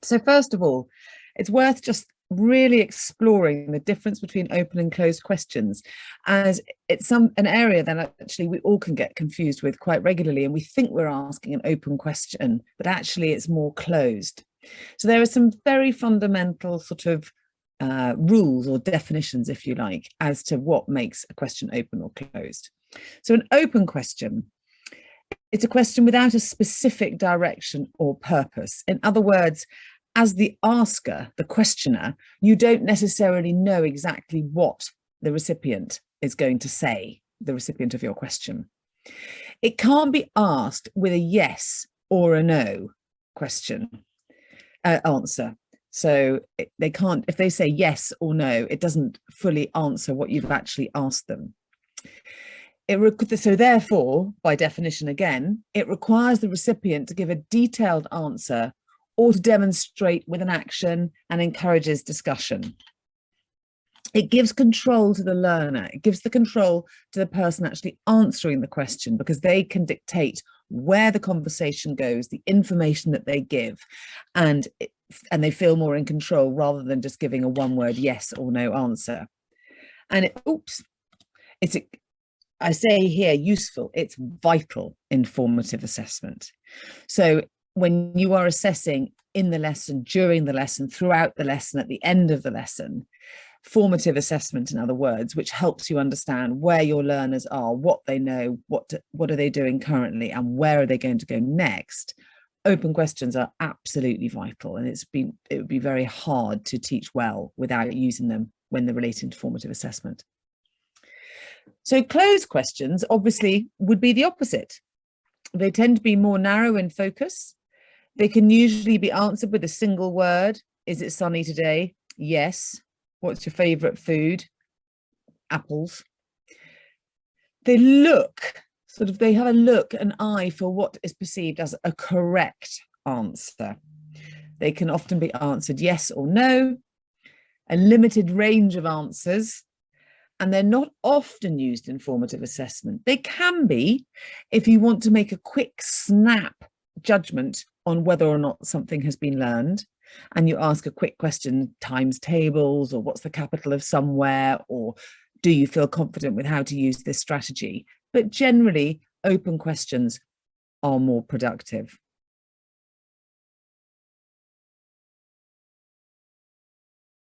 So first of all, it's worth just really exploring the difference between open and closed questions, as it's an area that actually we all can get confused with quite regularly, and we think we're asking an open question, but actually it's more closed. So there are some very fundamental sort of rules or definitions, if you like, as to what makes a question open or closed. So an open question, it's a question without a specific direction or purpose. In other words, as the asker, the questioner, you don't necessarily know exactly what the recipient is going to say, the recipient of your question. It can't be asked with a yes or a no answer. So they can't, if they say yes or no, it doesn't fully answer what you've actually asked them. So therefore, by definition again, it requires the recipient to give a detailed answer or to demonstrate with an action, and encourages discussion. It gives control to the learner. It gives the control to the person actually answering the question, because they can dictate where the conversation goes, the information that they give, and they feel more in control rather than just giving a one-word yes or no answer. And I say here useful, it's vital in formative assessment. So when you are assessing in the lesson, during the lesson, throughout the lesson, at the end of the lesson, formative assessment, in other words, which helps you understand where your learners are, what they know, what are they doing currently, and where are they going to go next. Open questions are absolutely vital, and it would be very hard to teach well without using them when they're relating to formative assessment. So closed questions obviously would be the opposite. They tend to be more narrow in focus. They can usually be answered with a single word. Is it sunny today? Yes. What's your favorite food? Apples. They have an eye for what is perceived as a correct answer. They can often be answered yes or no, a limited range of answers, and they're not often used in formative assessment. They can be if you want to make a quick snap judgment on whether or not something has been learned, and you ask a quick question, times tables, or what's the capital of somewhere, or do you feel confident with how to use this strategy? But generally, open questions are more productive.